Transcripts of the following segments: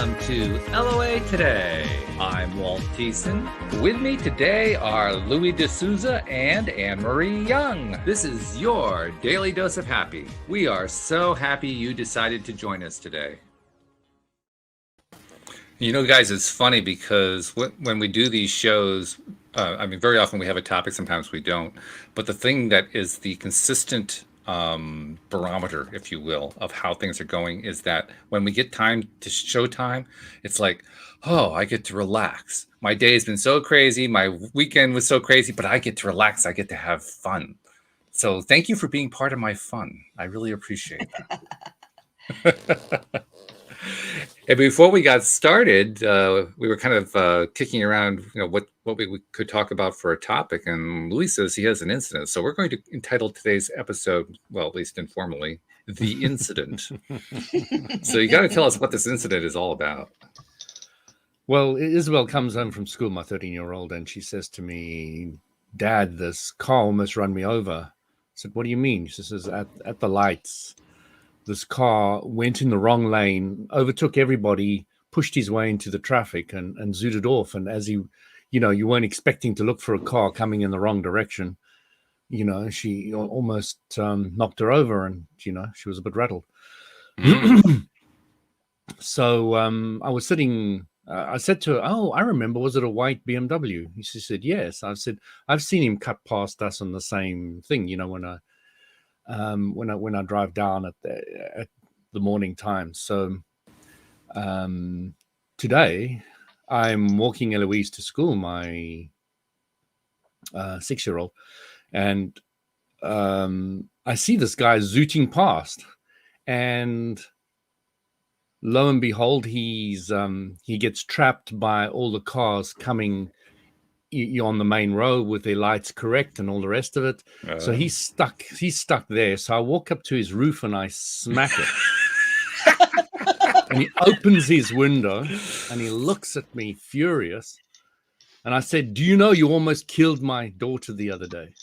on to LOA Today. I'm Walt Thiessen. With me today are Louis D'Souza and Anne-Marie Young. This is your Daily Dose of Happy. We are so happy you decided to join us today. You know, guys, it's funny because when we do these shows, very often we have a topic, sometimes we don't. But the thing that is the consistent barometer, if you will, of how things are going is that when we get time to showtime, it's like, oh, I get to relax. My day has been so crazy. My weekend was so crazy, but I get to relax. I get to have fun. So thank you for being part of my fun. I really appreciate that. And before we got started, we were kind of kicking around, what we could talk about for a topic. And Louis says he has an incident. So we're going to entitle today's episode, well, at least informally, The Incident. So you got to tell us what this incident is all about. Well, Isabel comes home from school, my 13-year-old, and she says to me, Dad, this car almost ran me over. I said, what do you mean? She says, at the lights. This car went in the wrong lane, overtook everybody, pushed his way into the traffic and zooted off. And as he, you weren't expecting to look for a car coming in the wrong direction, she almost knocked her over and, she was a bit rattled. So I was sitting, I said to her, oh, I remember, was it a white BMW? She said, yes. I said, I've seen him cut past us on the same thing, when I drive down at the morning time. So today I'm walking Eloise to school, my 6-year-old, and I see this guy zooting past, and lo and behold, he gets trapped by all the cars coming on the main road with their lights correct and all the rest of it. So he's stuck there. So I walk up to his roof and I smack it. And he opens his window and he looks at me furious. And I said, do you know you almost killed my daughter the other day?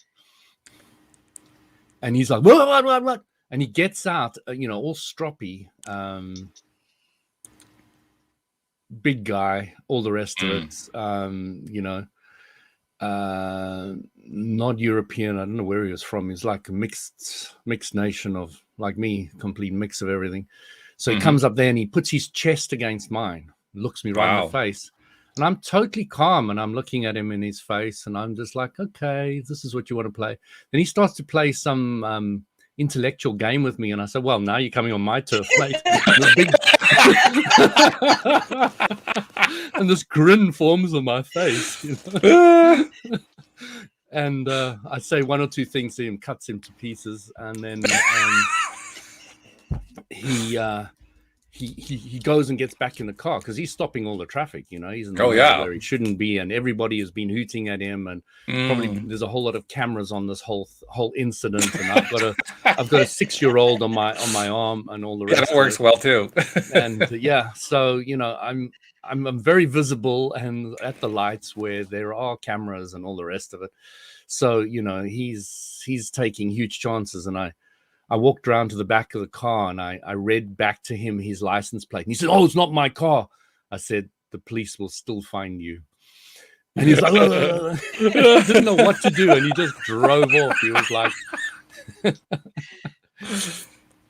And he's like, what? And he gets out, all stroppy, big guy, all the rest of it, not European. I don't know where he was from. He's like a mixed nation of, like me, complete mix of everything. So he comes up there and he puts his chest against mine, looks me right in the face, and I'm totally calm and I'm looking at him in his face and I'm just like, okay, this is what you want to play. Then he starts to play some intellectual game with me, and I said, well, now you're coming on my turf, mate. And this grin forms on my face, and I say one or two things to him, cuts him to pieces, and then he goes and gets back in the car because he's stopping all the traffic. He's in the where he shouldn't be, and everybody has been hooting at him, and probably there's a whole lot of cameras on this whole incident. And I've got a 6-year-old on my arm and all the rest. Yeah, that works well too. And so I'm very visible and at the lights where there are cameras and all the rest of it. So he's taking huge chances, and I walked around to the back of the car and I read back to him his license plate. And he said, oh, it's not my car. I said, the police will still find you. And he's like, didn't know what to do. And he just drove off. He was like,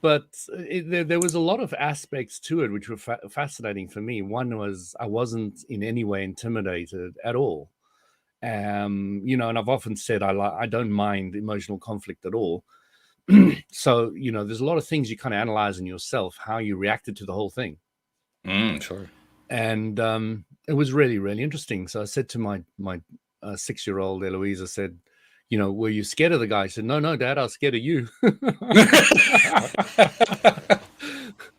but there was a lot of aspects to it, which were fascinating for me. One was I wasn't in any way intimidated at all. And I've often said, I don't mind emotional conflict at all. So, there's a lot of things you kind of analyze in yourself, how you reacted to the whole thing. Sure. And it was really, really interesting. So I said to my 6-year-old Eloise, I said, were you scared of the guy? He said, no, Dad, I was scared of you. But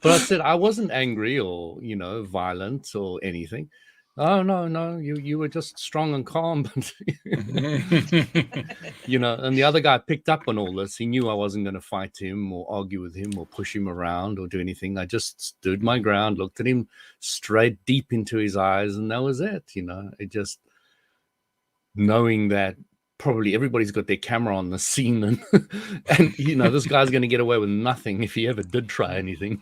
I said, I wasn't angry or, violent or anything. Oh, no, you were just strong and calm. But and the other guy picked up on all this. He knew I wasn't going to fight him or argue with him or push him around or do anything. I just stood my ground, looked at him straight deep into his eyes, and that was it. It just knowing that probably everybody's got their camera on the scene, and this guy's going to get away with nothing if he ever did try anything.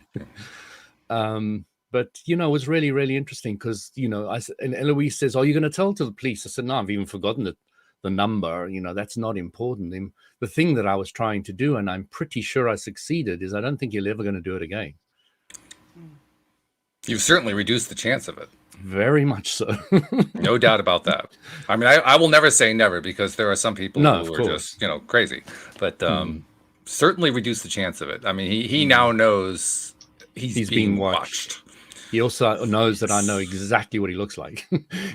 But it was really, really interesting because and Eloise says, "Are you going to tell to the police?" I said, "No, I've even forgotten the number. That's not important. The thing that I was trying to do, and I'm pretty sure I succeeded, is I don't think you're ever going to do it again." You've certainly reduced the chance of it. Very much so. No doubt about that. I mean, I will never say never, because there are some people who are just, crazy. But certainly reduce the chance of it. I mean, he now knows he's being watched. He also knows that I know exactly what he looks like.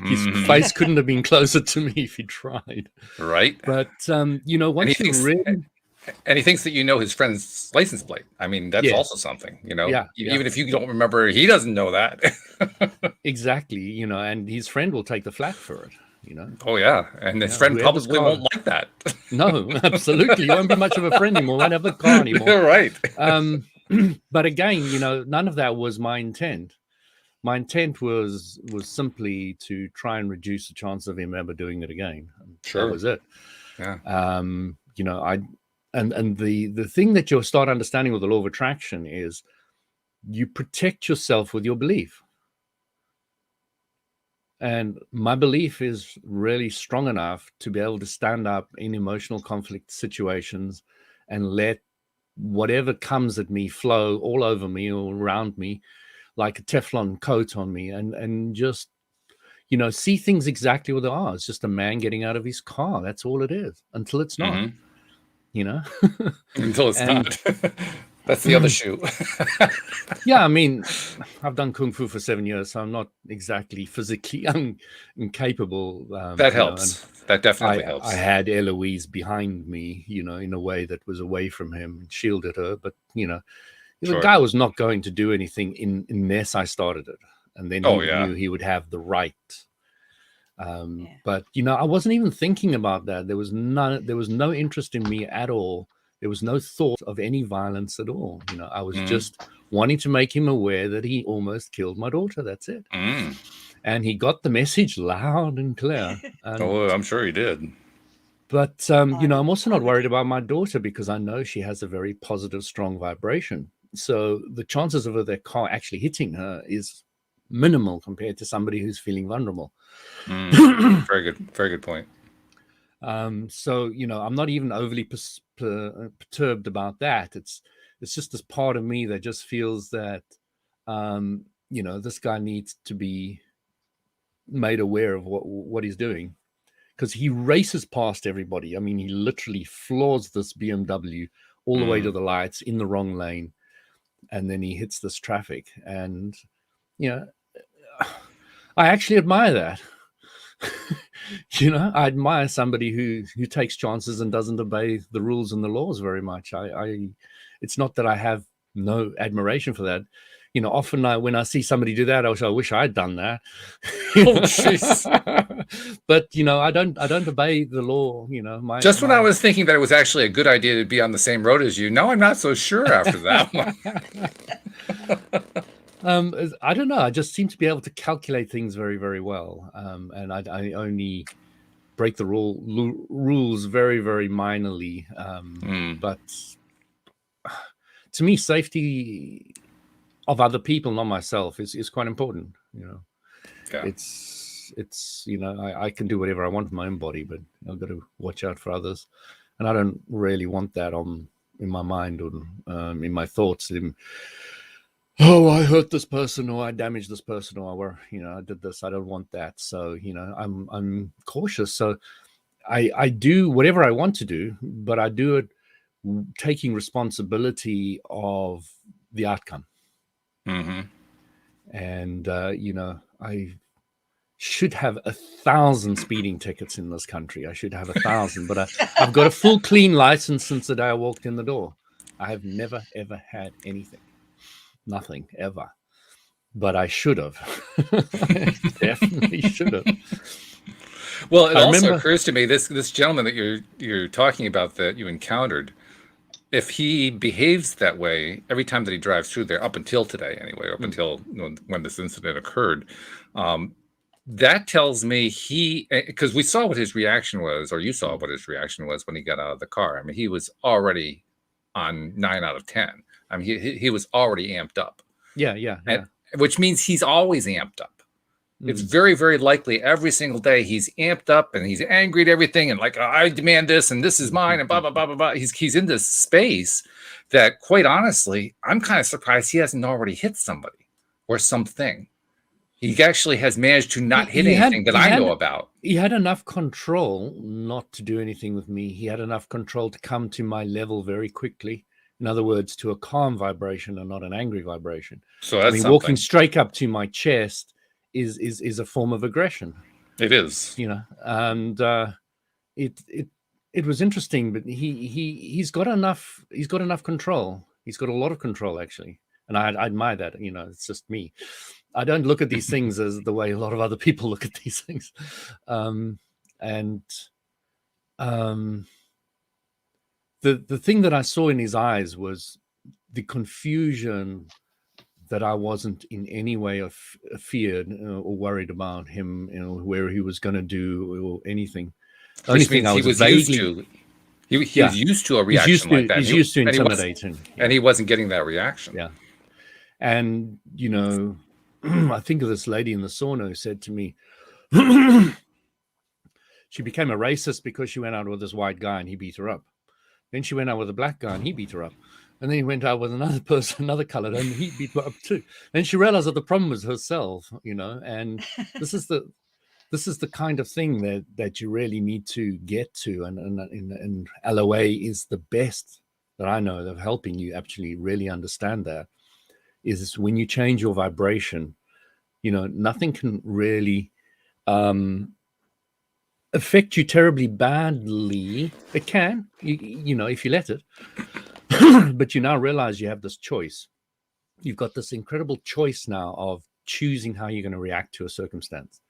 His face couldn't have been closer to me if he tried. Right. But, once you really... And he thinks that his friend's license plate. I mean, that's also something, Yeah, even if you don't remember, he doesn't know that. Exactly, and his friend will take the flak for it, Oh, yeah. And his friend probably won't like that. No, absolutely. You won't be much of a friend anymore. Won't have a car anymore. Right. But again, none of that was my intent. My intent was simply to try and reduce the chance of him ever doing it again. Sure. That was it. Yeah. And the thing that you'll start understanding with the law of attraction is you protect yourself with your belief. And my belief is really strong enough to be able to stand up in emotional conflict situations and let whatever comes at me flow all over me or around me like a Teflon coat on me, and just, see things exactly what they are. It's just a man getting out of his car. That's all it is, until it's not, Until it's not. That's the other shoe. Yeah, I mean, I've done Kung Fu for 7 years, so I'm not exactly physically incapable. That helps. That definitely helps. I had Eloise behind me, in a way that was away from him and shielded her. But, the guy was not going to do anything unless I started it. And then he knew he would have the right. But, I wasn't even thinking about that. There was no interest in me at all. There was no thought of any violence at all. I was just wanting to make him aware that he almost killed my daughter. That's it. And he got the message loud and clear. And, I'm sure he did. But, I'm also not worried about my daughter because I know she has a very positive, strong vibration. So the chances of their car actually hitting her is minimal compared to somebody who's feeling vulnerable. Very good point. So, I'm not even overly perturbed about that. It's just this part of me that just feels that, this guy needs to be made aware of what he's doing, because he races past everybody. I mean, he literally floors this BMW all the way to the lights in the wrong lane, and then he hits this traffic. And, I actually admire that. I admire somebody who takes chances and doesn't obey the rules and the laws very much. It's not that I have no admiration for that. Often when I see somebody do that, I wish I'd done that. Oh, jeez. But I don't obey the law. When I was thinking that it was actually a good idea to be on the same road as you, now I'm not so sure after that one. I don't know. I just seem to be able to calculate things very, very well, and I only break the rules very, very minorly. But to me, safety of other people, not myself, is quite important. It's I can do whatever I want with my own body, but I've got to watch out for others, and I don't really want that in my mind or in my thoughts. Oh, I hurt this person, or I damaged this person, or I did this. I don't want that. So I'm cautious. So I do whatever I want to do, but I do it taking responsibility of the outcome. And I should have 1,000 speeding tickets in this country. I should have 1,000, but I've got a full clean license since the day I walked in the door. I have never ever had anything. Nothing ever, but I should have. Definitely should have. Well, it also occurs to me, this gentleman that you're talking about that you encountered, if he behaves that way every time that he drives through there, up until today anyway, up until when this incident occurred, that tells me because we saw what his reaction was, or you saw what his reaction was when he got out of the car. I mean, he was already on 9 out of 10. I mean, he was already amped up. Yeah. which means he's always amped up. It's Mm. very, very likely every single day he's amped up and he's angry at everything and like, I demand this and this is mine and blah, blah, blah, blah, blah. He's in this space that, quite honestly, I'm kind of surprised he hasn't already hit somebody or something. He actually has managed to not hit anything that I know about. He had enough control not to do anything with me. He had enough control to come to my level very quickly. In other words, to a calm vibration and not an angry vibration. So that's something. Walking straight up to my chest is a form of aggression. It is, and it was interesting, but he's got enough control. He's got a lot of control, actually, and I admire that. It's just me. I don't look at these things as the way a lot of other people look at these things. The thing that I saw in his eyes was the confusion that I wasn't in any way feared or worried about him, where he was going to do or anything. The only thing I was used to. He was used to a reaction like that. He's used to intimidating. And he wasn't getting that reaction. Yeah. And, I think of this lady in the sauna who said to me, she became a racist because she went out with this white guy and he beat her up. Then she went out with a black guy and he beat her up. And then he went out with another person, another color, and he beat her up too. Then she realized that the problem was herself, and this is the kind of thing that you really need to get to. And LOA is the best that I know of helping you actually really understand that. Is when you change your vibration, nothing can really affect you terribly badly. It can, if you let it. But you now realize you have this choice. You've got this incredible choice now of choosing how you're going to react to a circumstance.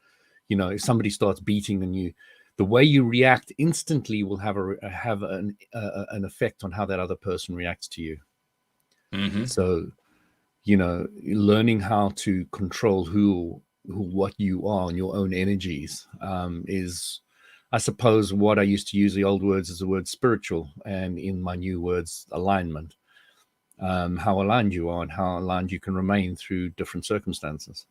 If somebody starts beating on you, the way you react instantly will have an effect on how that other person reacts to you. Mm-hmm. So, learning how to control what you are and your own energies is, I suppose, what I used to use the old words as the word spiritual, and in my new words, alignment. How aligned you are and how aligned you can remain through different circumstances.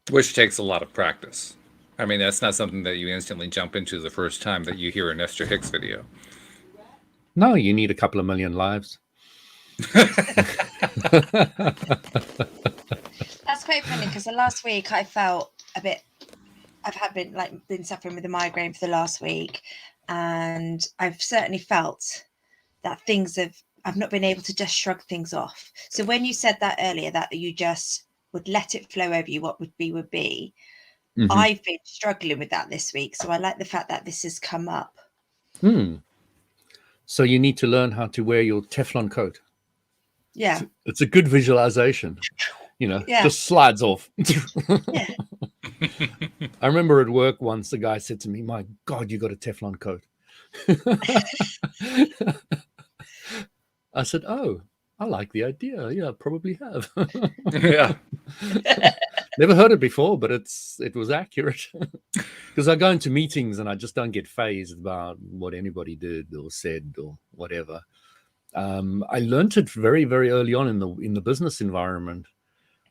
Which takes a lot of practice. I mean, that's not something that you instantly jump into the first time that you hear a Nestor Hicks video. No, you need a couple of million lives. That's quite funny because the last week I felt a bit. I've been suffering with a migraine for the last week, and I've certainly felt that I've not been able to just shrug things off. So when you said that earlier, that you just would let it flow over you, what would be. Mm-hmm. I've been struggling with that this week, so I like the fact that this has come up. So you need to learn how to wear your Teflon coat. Yeah, it's a good visualization. Just slides off. Yeah. I remember at work once the guy said to me, "My God, you got a Teflon coat." I said, "Oh, I like the idea. Yeah, I probably have." Yeah. Never heard it before, but it was accurate. Because I go into meetings and I just don't get fazed about what anybody did or said or whatever. I learned it very, very early on in the business environment.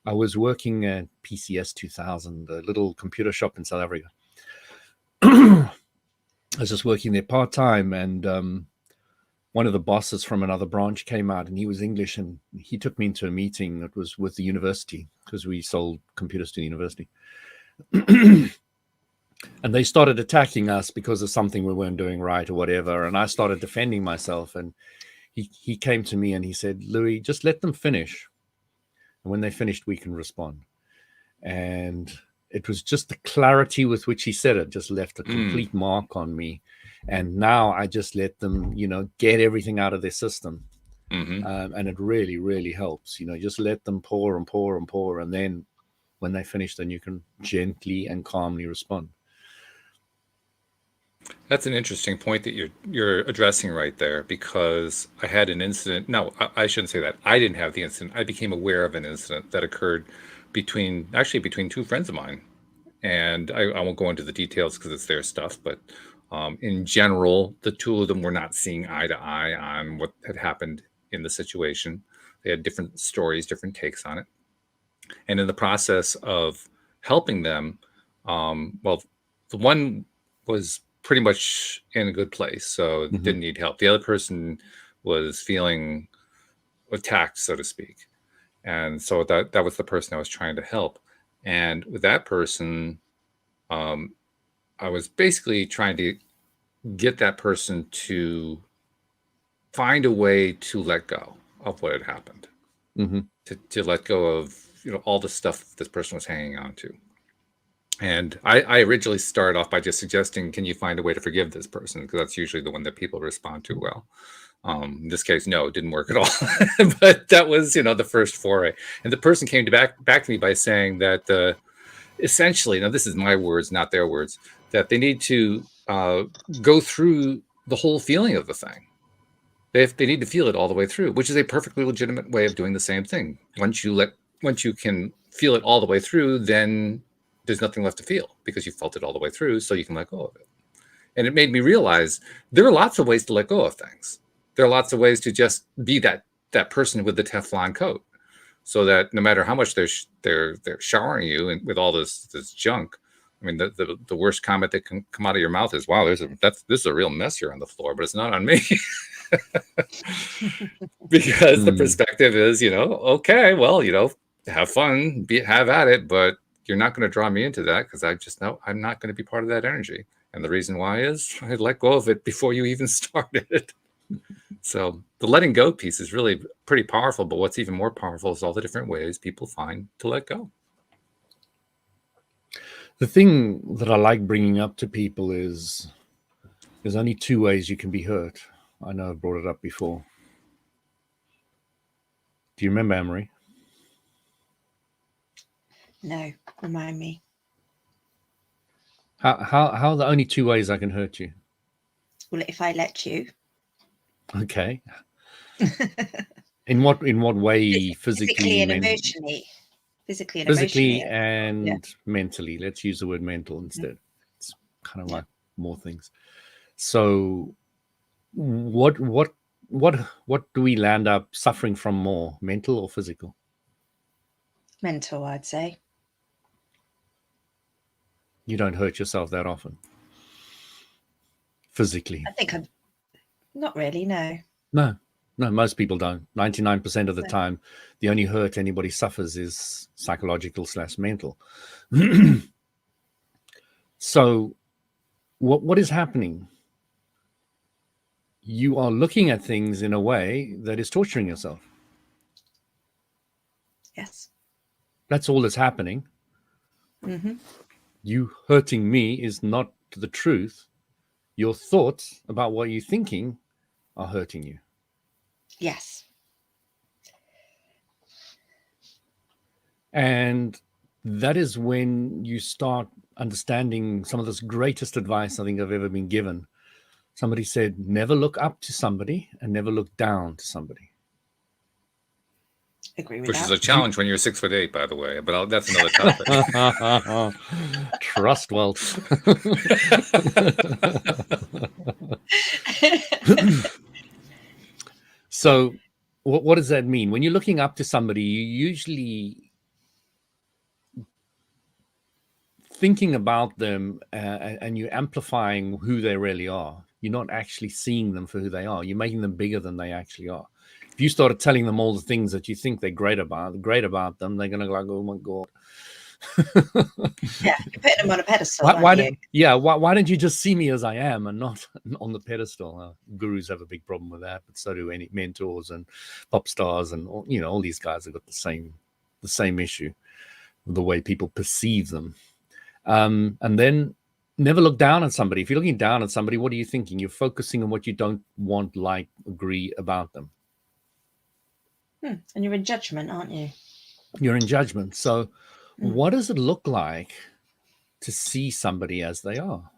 I was working at PCS 2000, a little computer shop in South Africa. I was just working there part-time, and one of the bosses from another branch came out, and he was English, and he took me into a meeting that was with the university, because we sold computers to the university. And they started attacking us because of something we weren't doing right or whatever, and I started defending myself, and he came to me and he said, "Louis, just let them finish. And when they finished, we can respond." And it was just the clarity with which he said it just left a complete mark on me. And now I just let them, get everything out of their system. Mm-hmm. And it really, really helps. Just let them pour and pour and pour. And then when they finish, then you can gently and calmly respond. That's an interesting point that you're addressing right there, because I had an incident. No, I shouldn't say that. I didn't have the incident. I became aware of an incident that occurred between two friends of mine. And I won't go into the details because it's their stuff, but in general, the two of them were not seeing eye to eye on what had happened in the situation. They had different stories, different takes on it. And in the process of helping them, well, the one was pretty much in a good place, so didn't need help. The other person was feeling attacked, so to speak. And so that was the person I was trying to help. And with that person, I was basically trying to get that person to find a way to let go of what had happened, to let go of all the stuff this person was hanging on to. And I originally started off by just suggesting, can you find a way to forgive this person? Because that's usually the one that people respond to well. In this case, no, it didn't work at all. But that was, the first foray. And the person came back to me by saying that essentially, now this is my words, not their words, that they need to go through the whole feeling of the thing. They need to feel it all the way through, which is a perfectly legitimate way of doing the same thing. Once you can feel it all the way through, then there's nothing left to feel because you felt it all the way through, so you can let go of it. And it made me realize there are lots of ways to let go of things. There are lots of ways to just be that person with the Teflon coat, so that no matter how much they're showering you with all this junk. I mean, the worst comment that can come out of your mouth is, "Wow, this is a real mess here on the floor," but it's not on me. Because the perspective is, okay, well, have fun, have at it, but you're not going to draw me into that because I just know I'm not going to be part of that energy. And the reason why is I let go of it before you even started. So the letting go piece is really pretty powerful, but what's even more powerful is all the different ways people find to let go. The thing that I like bringing up to people is there's only two ways you can be hurt. I know I've brought it up before. Do you remember, Amory? No, remind me. How are the only two ways I can hurt you? Well, if I let you. Okay. In what way? Physically and emotionally. Physically and mentally. Let's use the word mental instead. It's kind of like more things. So what do we land up suffering from more, mental or physical? Mental, I'd say. You don't hurt yourself that often. Physically. I think I'm not really, no. No, most people don't. 99% of the time, the only hurt anybody suffers is psychological / mental. So what is happening? You are looking at things in a way that is torturing yourself. Yes. That's all that's happening. You hurting me is not the truth. Your thoughts about what you're thinking are hurting you. Yes. And that is when you start understanding some of this greatest advice I think I've ever been given. Somebody said, never look up to somebody and never look down to somebody. Agree with Which that. is a challenge when you're 6'8", by the way, but that's another topic. Trust Walt. So what does that mean? When you're looking up to somebody, you usually thinking about them and you're amplifying who they really are. You're not actually seeing them for who they are. You're making them bigger than they actually are. If you started telling them all the things that you think they're great about them, they're going to go like, oh my God. Yeah, you're putting them on a pedestal, aren't you? Why don't you just see me as I am and not on the pedestal? Gurus have a big problem with that, but so do any mentors and pop stars and all these guys have got the same issue, the way people perceive them. And then never look down on somebody. If you're looking down on somebody, what are you thinking? You're focusing on what you don't want, like, agree about them. And you're in judgment, aren't you? You're in judgment. So what does it look like to see somebody as they are?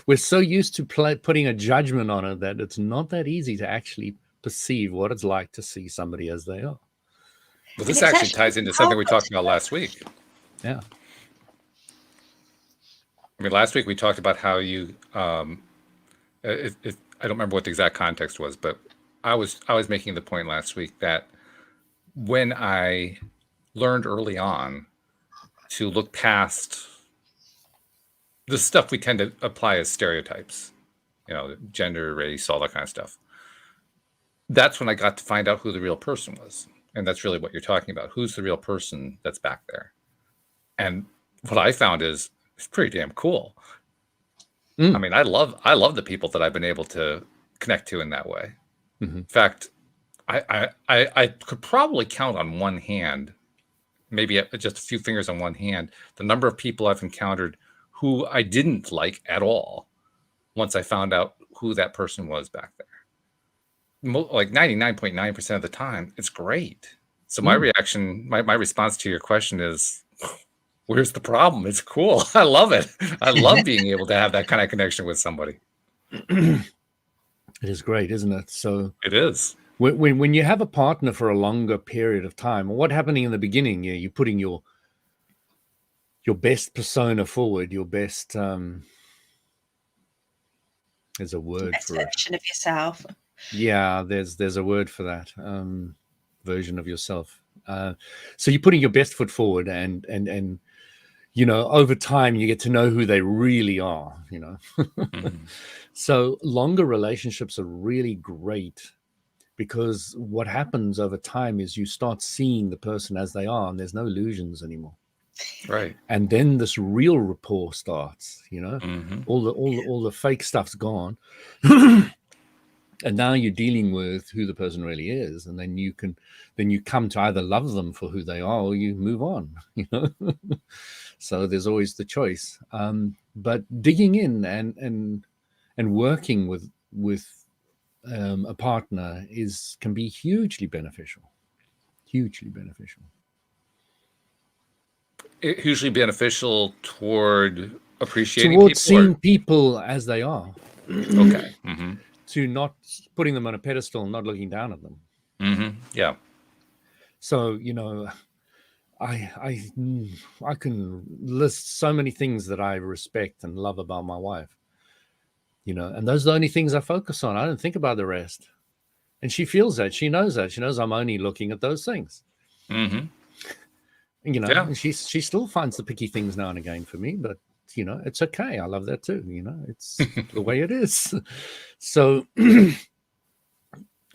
We're so used to putting a judgment on it that it's not that easy to actually perceive what it's like to see somebody as they are. Well, this actually ties into something we talked about last week. Yeah. I mean, last week we talked about how you, I don't remember what the exact context was, but I was making the point last week that when I learned early on to look past the stuff we tend to apply as stereotypes, gender, race, all that kind of stuff. That's when I got to find out who the real person was. And that's really what you're talking about. Who's the real person that's back there? And what I found is it's pretty damn cool. I mean, I love the people that I've been able to connect to in that way. In fact, I could probably count on one hand, maybe just a few fingers on one hand, the number of people I've encountered who I didn't like at all once I found out who that person was back there. Like 99.9% of the time, it's great. So my reaction, my response to your question is, where's the problem? It's cool. I love it. I love being able to have that kind of connection with somebody. It is great, isn't it? So it is. When you have a partner for a longer period of time, what happening in the beginning, you're putting your best persona forward, your best there's a word for it. Version of yourself. Yeah, there's a word for that. Version of yourself. So you're putting your best foot forward, and over time you get to know who they really are. So longer relationships are really great, because what happens over time is you start seeing the person as they are, and there's no illusions anymore. Right. And then this real rapport starts. Mm-hmm. All the fake stuff's gone. And now you're dealing with who the person really is, and then you come to either love them for who they are, or you move on. So there's always the choice. But digging in and working with a partner can be hugely beneficial. Hugely beneficial. Hugely beneficial toward appreciating towards people, seeing people as they are. Okay. Mm-hmm. To not putting them on a pedestal, not looking down at them. Mm-hmm. Yeah. So I can list so many things that I respect and love about my wife. And those are the only things I focus on. I don't think about the rest. And she feels that. She knows that. She knows I'm only looking at those things. Mm-hmm. And, Yeah. and she still finds the picky things now and again for me, but it's okay. I love that too. It's the way it is. So,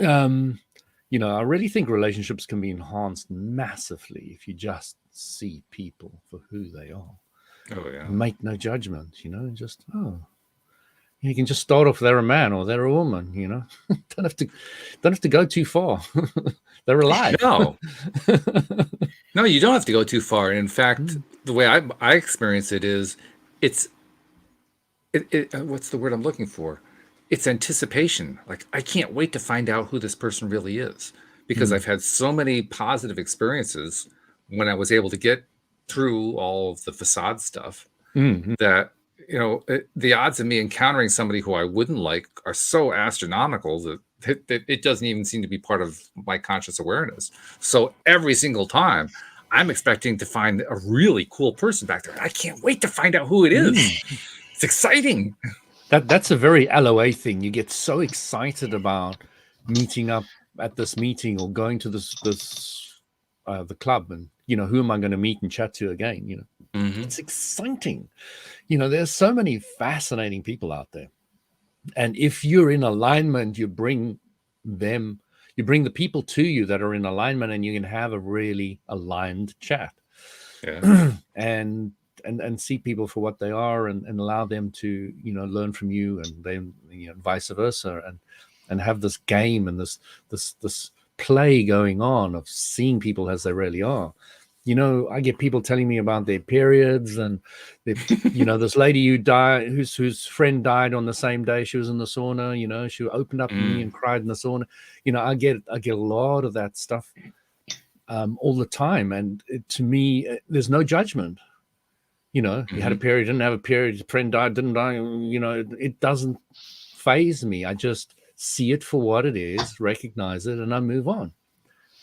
I really think relationships can be enhanced massively if you just see people for who they are. Oh yeah. Make no judgment. Just you can just start off, they're a man or they're a woman. Don't have to go too far. They're alive. No, you don't have to go too far. In fact, the way I experience it is, it's what's the word I'm looking for? It's anticipation. Like, I can't wait to find out who this person really is, because I've had so many positive experiences when I was able to get through all of the facade stuff that, the odds of me encountering somebody who I wouldn't like are so astronomical that it doesn't even seem to be part of my conscious awareness. So every single time I'm expecting to find a really cool person back there. I can't wait to find out who it is. It's exciting. That's a very LOA thing. You get so excited about meeting up at this meeting or going to the club, and who am I going to meet and chat to again? It's exciting. There's so many fascinating people out there, and if you're in alignment, you bring the people to you that are in alignment, and you can have a really aligned chat. Yeah. and see people for what they are, and allow them to learn from you, and then vice versa, and have this game and this play going on of seeing people as they really are. I get people telling me about their periods, and this lady who died, whose friend died on the same day she was in the sauna. She opened up to me and cried in the sauna. I get a lot of that stuff all the time, and to me, there's no judgment. You had a period, didn't have a period, your friend died, didn't die. It doesn't faze me. I just see it for what it is, recognize it, and I move on.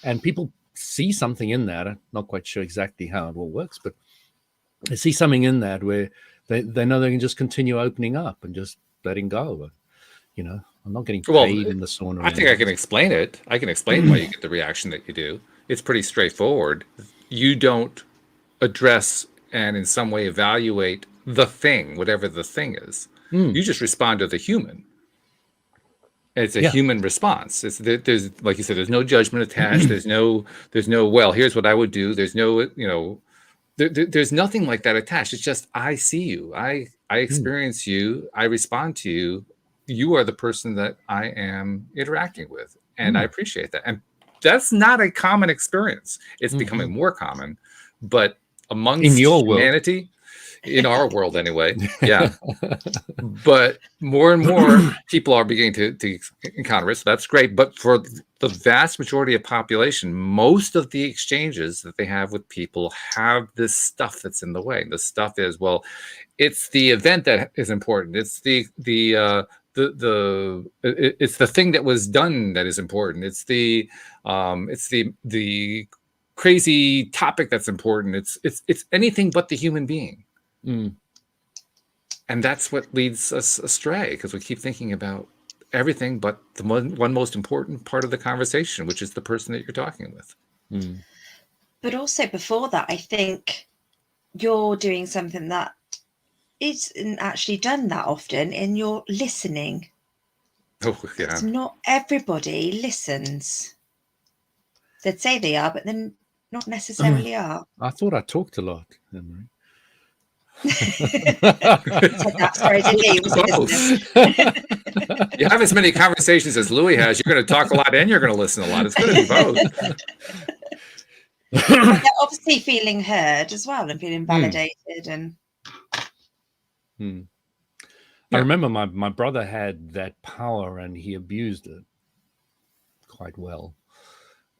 And people see something in that. I'm not quite sure exactly how it all works, but I see something in that where they know they can just continue opening up and just letting go. I'm not getting Well, paid in the sauna. I think I can explain it. I can explain why you get the reaction that you do. It's pretty straightforward. You don't address and in some way evaluate the thing, whatever the thing is. You just respond to the human. It's a human response. There's, like you said, there's no judgment attached. There's no, well, here's what I would do. There's no, there's nothing like that attached. It's just, I see you. I experience you. I respond to you. You are the person that I am interacting with. And I appreciate that. And that's not a common experience. It's becoming more common, but amongst in your humanity, in our world anyway, yeah. But more and more people are beginning to encounter it. So that's great. But for the vast majority of population, most of the exchanges that they have with people have this stuff that's in the way. The stuff is, well, it's the event that is important. It's it's the thing that was done that is important. It's the crazy topic that's important. It's anything but the human being. And that's what leads us astray, because we keep thinking about everything but the one most important part of the conversation, which is the person that you're talking with. But also before that, I think you're doing something that isn't actually done that often in your listening. Oh, yeah. It's not everybody listens. They'd say they are, but then not necessarily are. I thought I talked a lot, Henry. You have as many conversations as Louis has. You're going to talk a lot and you're going to listen a lot. It's going to be both. They're obviously feeling heard as well and feeling validated. And I remember my brother had that power and he abused it quite well.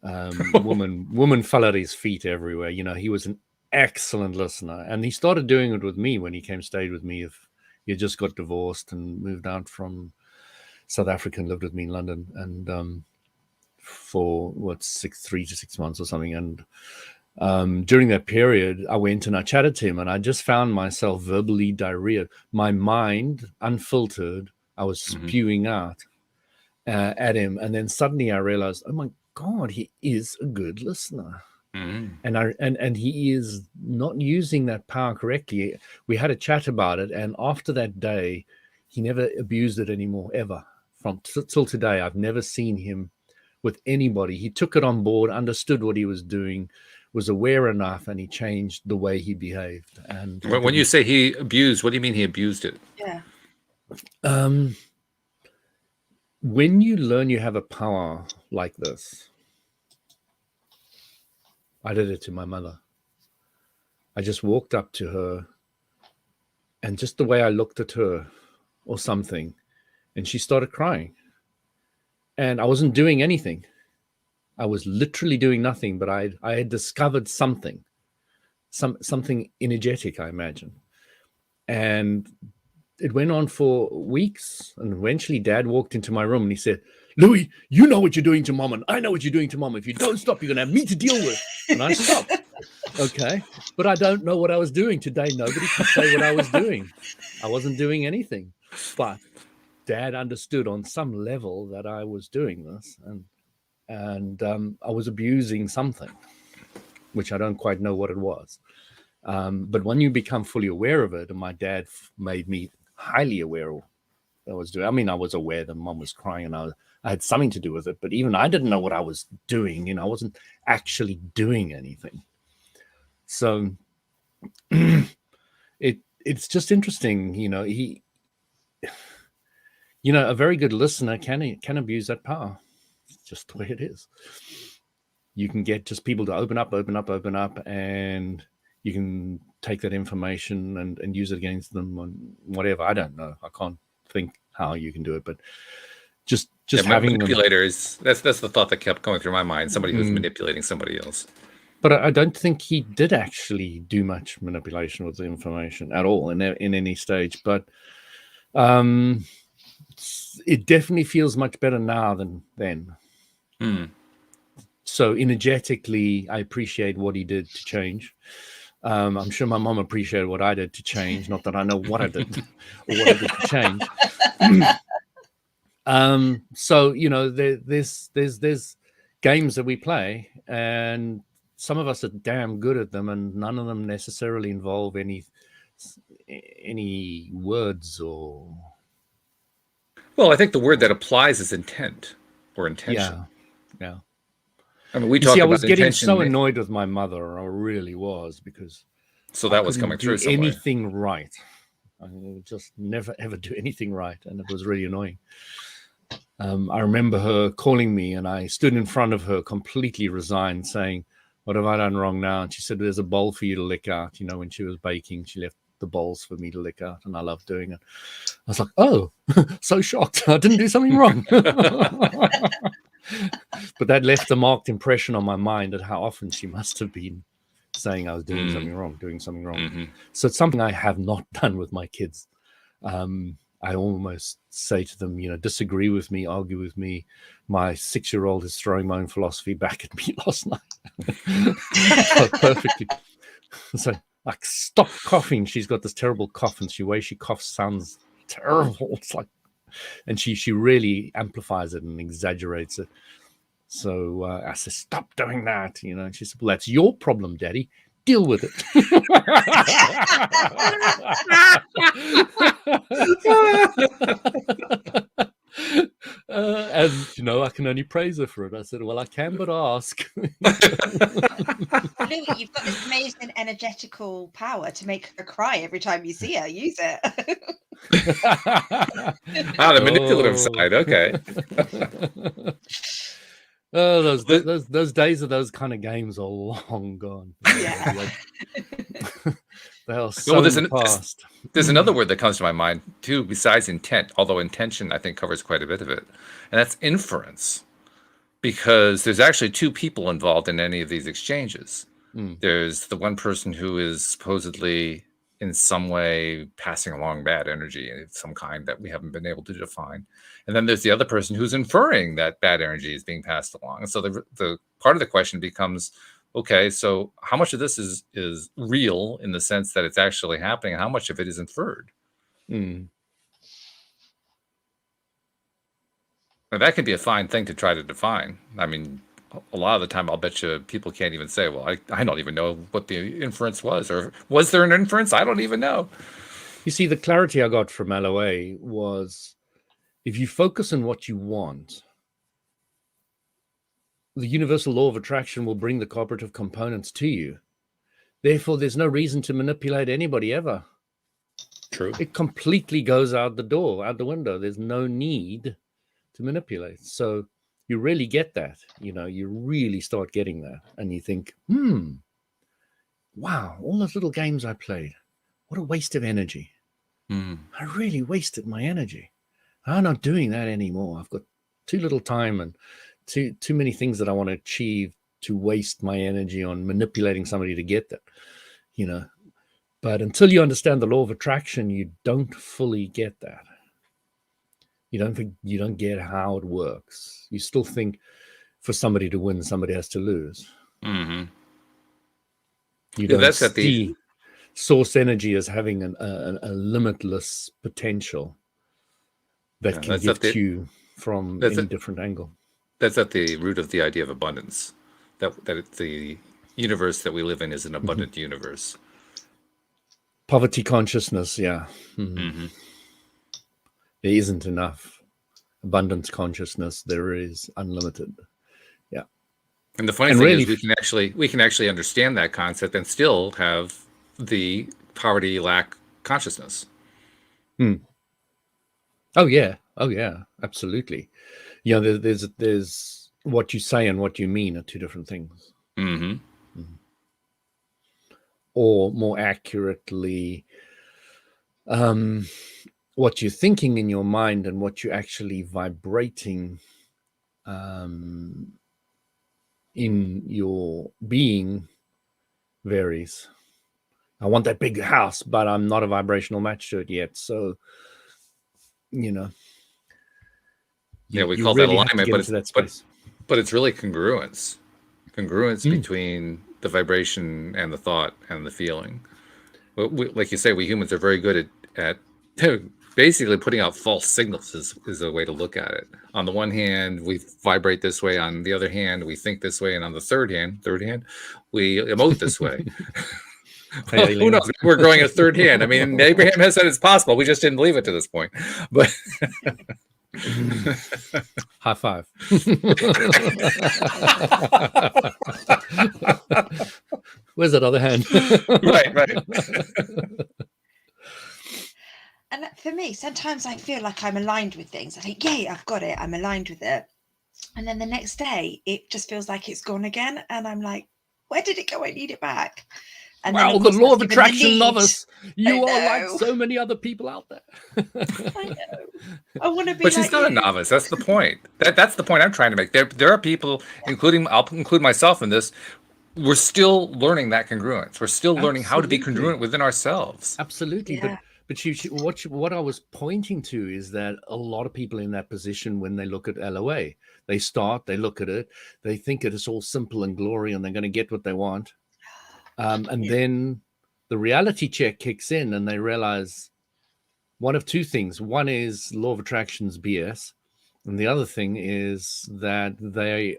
Woman fell at his feet everywhere. He was an excellent listener, and he started doing it with me when he stayed with me. If he had just got divorced and moved out from South Africa and lived with me in London, and for 3 to 6 months or something. And during that period, I went and I chatted to him, and I just found myself verbally diarrhea. My mind, unfiltered, I was spewing out at him, and then suddenly I realized, oh my God, he is a good listener. And he is not using that power correctly. We had a chat about it, and after that day, he never abused it anymore, ever. From till today, I've never seen him with anybody. He took it on board, understood what he was doing, was aware enough, and he changed the way he behaved. And when you say he abused, what do you mean he abused it? yeah. When you learn you have a power like this, I did it to my mother. I just walked up to her, and just the way I looked at her or something, and she started crying. And I wasn't doing anything. I was literally doing nothing, but I had discovered something energetic, I imagine. And it went on for weeks, and eventually Dad walked into my room and he said, "Louis, you know what you're doing to Mom, and I know what you're doing to Mom. If you don't stop, you're going to have me to deal with." And I stopped. Okay. But I don't know what I was doing today. Nobody can say what I was doing. I wasn't doing anything. But Dad understood on some level that I was doing this, and I was abusing something, which I don't quite know what it was. But when you become fully aware of it, and my dad made me highly aware of what I was doing. I mean, I was aware that Mom was crying, and I had something to do with it, but even I didn't know what I was doing. I wasn't actually doing anything. So it's just interesting, a very good listener can abuse that power. It's just the way it is. You can get just people to open up, and you can take that information and use it against them on whatever. I don't know. I can't think how you can do it, but just having manipulators. That's the thought that kept going through my mind. Somebody who's manipulating somebody else. But I don't think he did actually do much manipulation with the information at all in any stage. But it definitely feels much better now than then. So energetically, I appreciate what he did to change. I'm sure my mom appreciated what I did to change. Not that I know what I did or what I did to change. So there's games that we play, and some of us are damn good at them, and none of them necessarily involve any words or. Well, I think the word that applies is intent or intention. Yeah. I mean, we You see, talk I about was getting intention, so annoyed with my mother. I really was, because so I that was couldn't coming do through some way. anything right. I would just never ever do anything right, and it was really annoying. I remember her calling me, and I stood in front of her completely resigned, saying, "What have I done wrong now?" And she said, "There's a bowl for you to lick out." When she was baking, she left the bowls for me to lick out, and I love doing it. I was like, "Oh," so shocked. I didn't do something wrong. But that left a marked impression on my mind at how often she must have been saying I was doing something wrong. Mm-hmm. So it's something I have not done with my kids. I almost say to them, disagree with me, argue with me. My 6-year-old is throwing my own philosophy back at me last night. Perfectly. So, like, stop coughing. She's got this terrible cough, and the way she coughs sounds terrible. It's like, and she really amplifies it and exaggerates it. So I said, "Stop doing that." And she said, "Well, that's your problem, Daddy. Deal with it." And I can only praise her for it. I said, "Well, I can but ask." Louis, you've got this amazing energetical power to make her cry every time you see her. Use it. The manipulative side. Okay. Oh, those days of those kind of games are long gone. Yeah. They are so in the past. There's another word that comes to my mind too, besides intent, although intention I think covers quite a bit of it, and that's inference. Because there's actually two people involved in any of these exchanges. There's the one person who is supposedly in some way passing along bad energy of some kind that we haven't been able to define. And then there's the other person who's inferring that bad energy is being passed along. And so the part of the question becomes, okay, so how much of this is real in the sense that it's actually happening, and how much of it is inferred? Now, that can be a fine thing to try to define. I mean, a lot of the time, I'll bet you people can't even say, well, I don't even know what the inference was, or was there an inference? I don't even know. You see, the clarity I got from LOA was, if you focus on what you want, the universal law of attraction will bring the cooperative components to you. Therefore, there's no reason to manipulate anybody ever. True. It completely goes out the window. There's no need to manipulate. So you really get that. You really start getting that, and you think, wow, all those little games I played, what a waste of energy. I really wasted my energy. I'm not doing that anymore. I've got too little time and too many things that I want to achieve to waste my energy on manipulating somebody to get that. But until you understand the law of attraction, you don't fully get that. You don't get how it works. You still think for somebody to win, somebody has to lose. Mm-hmm. You don't see source energy as having a limitless potential that can get you from any different angle. That's at the root of the idea of abundance. That the universe that we live in is an abundant universe. Poverty consciousness, yeah. There isn't enough. Abundance consciousness, there is unlimited. Yeah. And the funny thing is, we can actually understand that concept and still have the poverty lack consciousness. Oh yeah, absolutely. There's what you say and what you mean are two different things. Or more accurately, what you're thinking in your mind and what you're actually vibrating in your being varies. I want that big house, but I'm not a vibrational match to it yet. So, we call that alignment, but it's really congruence between the vibration and the thought and the feeling. Like you say, we humans are very good at basically putting out false signals is a way to look at it. On the one hand, we vibrate this way. On the other hand, we think this way. And on the third hand, we emote this way. Well, who knows? We're growing a third hand. I mean, Abraham has said it's possible. We just didn't believe it to this point. But high five. Where's that other hand? Right. And for me, sometimes I feel like I'm aligned with things. I think, yay, I've got it. I'm aligned with it. And then the next day, it just feels like it's gone again. And I'm like, where did it go? I need it back. And wow, the law of attraction novice. You are like so many other people out there. I know. I want to be. But she's not a novice. That's the point. That's the point I'm trying to make. There are people, I'll include myself in this. We're still learning that congruence. We're still learning how to be congruent within ourselves. Absolutely. Yeah. But what I was pointing to is that a lot of people in that position, when they look at LOA, they look at it, they think it is all simple and glory and they're going to get what they want. And then the reality check kicks in and they realize one of two things. One is law of attraction's BS. And the other thing is that they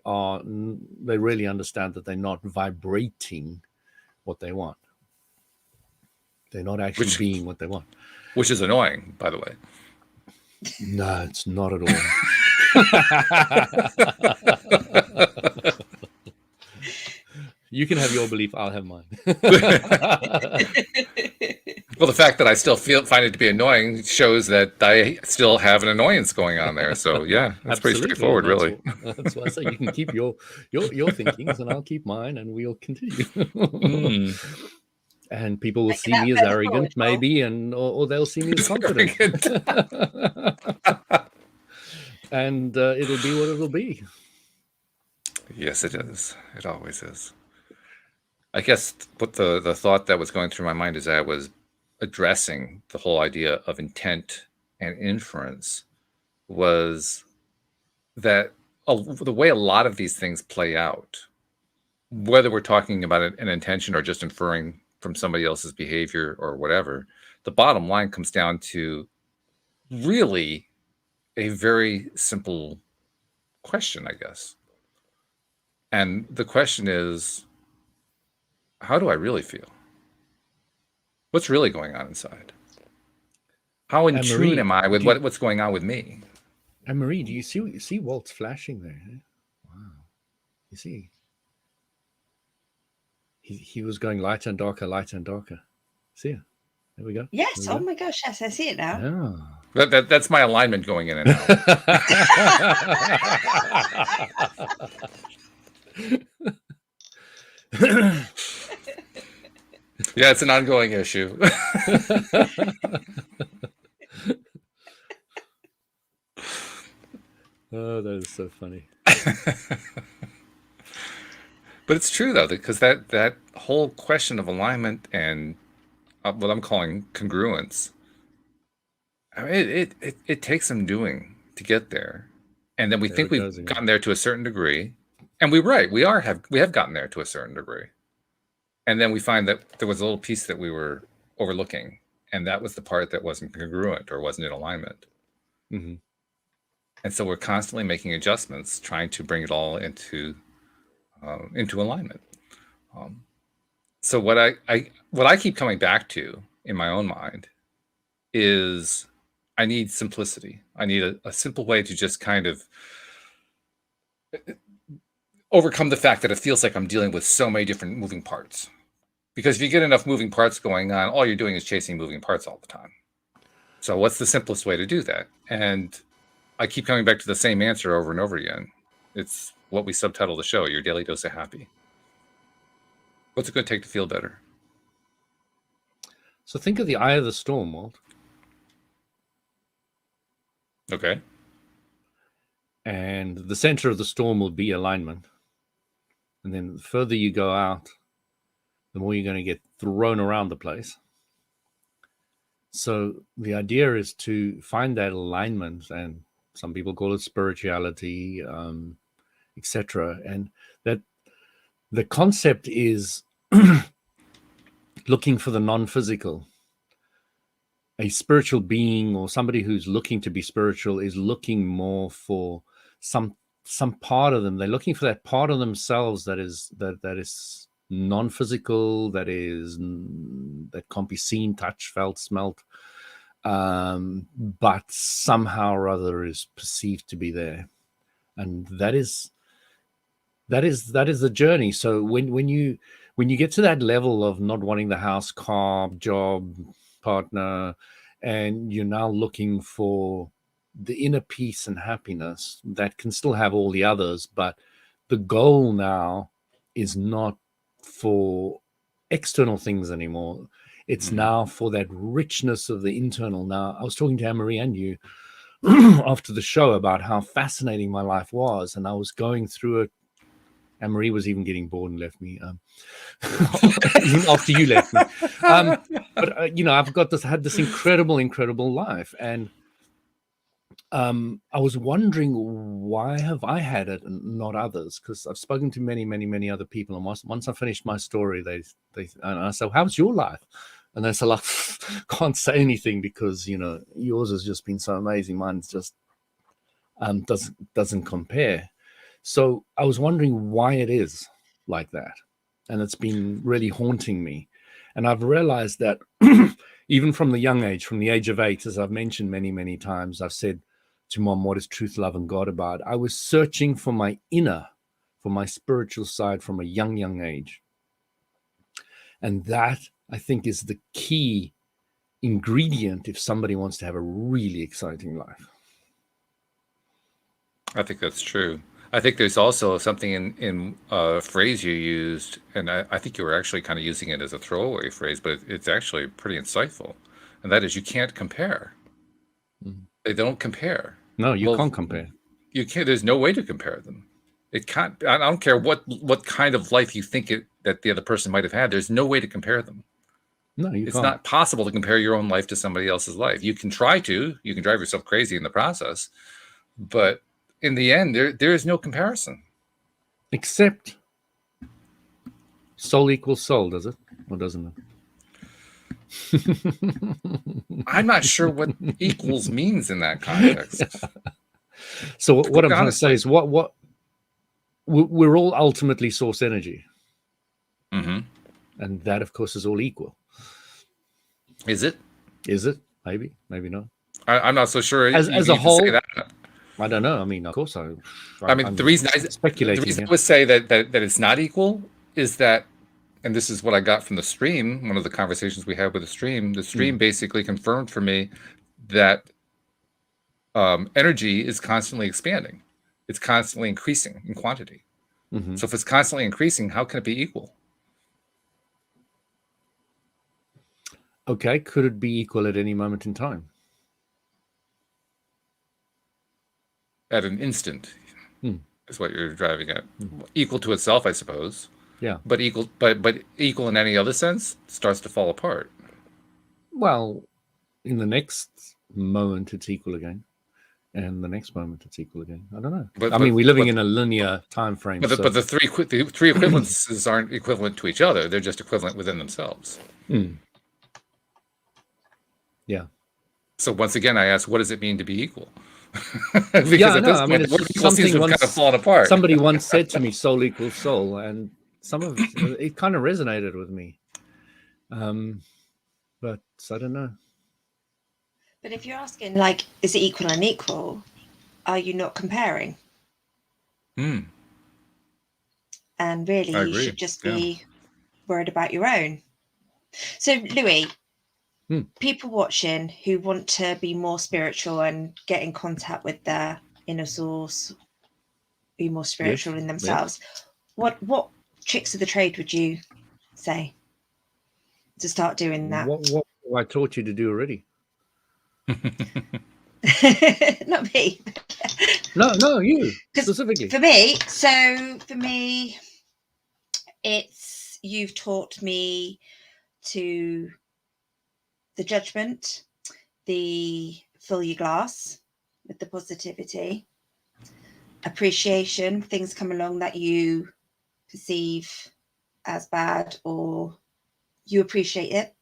really understand that they're not vibrating what they want. They're not actually being what they want. Which is annoying, by the way. No, it's not at all. You can have your belief, I'll have mine. Well, the fact that I still find it to be annoying shows that I still have an annoyance going on there. So yeah, that's pretty straightforward, really. That's why I say you can keep your thinkings and I'll keep mine and we'll continue. And people will see me as arrogant, maybe, or they'll see me as confident. And it'll be what it'll be. Yes, it is. It always is. I guess what the thought that was going through my mind as I was addressing the whole idea of intent and inference was that the way a lot of these things play out, whether we're talking about an intention or just inferring from somebody else's behavior or whatever, the bottom line comes down to really a very simple question, I guess. And the question is, how do I really feel? What's really going on inside? How in tune am I with what's going on with me? And Marie, do you see Walt's flashing there? Wow. You see? He was going lighter and darker, lighter and darker. See it? There we go. Yes. Oh my gosh. Yes, I see it now. Yeah. That's my alignment going in and out. Yeah, it's an ongoing issue. Oh, that is so funny. But it's true though, because that whole question of alignment and what I'm calling congruence, I mean, it takes some doing to get there, and then we think we've gotten there to a certain degree, and we have gotten there to a certain degree, and then we find that there was a little piece that we were overlooking, and that was the part that wasn't congruent or wasn't in alignment. Mm-hmm. And so we're constantly making adjustments, trying to bring it all into alignment. So what I keep coming back to in my own mind is I need simplicity. I need a simple way to just kind of overcome the fact that it feels like I'm dealing with so many different moving parts. Because if you get enough moving parts going on, all you're doing is chasing moving parts all the time. So what's the simplest way to do that? And I keep coming back to the same answer over and over again. It's what we subtitle the show, Your Daily Dose of Happy. What's it going to take to feel better? So think of the eye of the storm, Walt. Okay. And the center of the storm will be alignment. And then the further you go out, the more you're going to get thrown around the place. So the idea is to find that alignment, and some people call it spirituality, etc. And that the concept is looking for the non-physical. a spiritual being or somebody who's looking to be spiritual is looking more for some part of them. They're looking for that part of themselves that is non-physical, that can't be seen, touched, felt, smelt, but somehow or other is perceived to be there. And that is the journey. So when you get to that level of not wanting the house, car, job, partner, and you're now looking for the inner peace and happiness that can still have all the others, but the goal now is not for external things anymore. It's now for that richness of the internal. Now, I was talking to Anne-Marie and you after the show about how fascinating my life was, and I was going through it. Anne-Marie was even getting bored and left me even after you left me. But I've had this incredible life, and I was wondering, why have I had it and not others? Because I've spoken to many other people, and once I finished my story, they and I said, "How's your life?" And they said, "Like, can't say anything because yours has just been so amazing. Mine's just doesn't compare." So I was wondering why it is like that, and it's been really haunting me. And I've realized that even from the young age, from the age of 8, as I've mentioned many times, I've said to Mom, "What is truth, love, and God about?" I was searching for my inner, for my spiritual side from a young age. And that, I think, is the key ingredient if somebody wants to have a really exciting life. I think that's true. I think there's also something in a phrase you used, and I think you were actually kind of using it as a throwaway phrase, but it's actually pretty insightful. And that is, you can't compare. They don't compare. No, you can't compare. You can't. There's no way to compare them. It can't. I don't care what kind of life you think that the other person might have had. There's no way to compare them. No, you It's can't. not possible to compare your own life to somebody else's life. You can try to. You can drive yourself crazy in the process, but in the end, there is no comparison. Except soul equals soul, does it? Or doesn't it? I'm not sure what equals means in that context. So what I'm trying to say is what we're all ultimately source energy. Mm-hmm. And that, of course, is all equal. Is it? Is it? Maybe not. I'm not so sure. As a whole, say that. I don't know. I mean, of course, I mean, I'm the reason speculating. The reason I would say that it's not equal is that, and this is what I got from the stream, one of the conversations we had with the stream. The stream basically confirmed for me that energy is constantly expanding. It's constantly increasing in quantity. So if it's constantly increasing, how can it be equal? Okay, could it be equal at any moment in time? At an instant is what you're driving at. Equal to itself, I suppose. Yeah. But equal in any other sense starts to fall apart. Well, in the next moment, it's equal again. And the next moment, it's equal again. I don't know. I mean, we're living in a linear time frame. But the three equivalences aren't equivalent to each other. They're just equivalent within themselves. Yeah. So once again, I ask, what does it mean to be equal? Because yeah, at no, this I mean, point, the word it's equal seems to have kind of fallen apart. Somebody once said to me, "Soul equals soul," and some of it kind of resonated with me. But I don't know. But if you're asking, like, is it equal and equal? Are you not comparing? And really, you should just be worried about your own. So, Louis, people watching who want to be more spiritual and get in contact with their inner source, be more spiritual in themselves, what tricks of the trade would you say to start doing that? What I taught you to do already. Not me. No, you specifically. For me, it's you've taught me to the judgment, the fill your glass with the positivity, appreciation, things come along that you perceive as bad or you appreciate it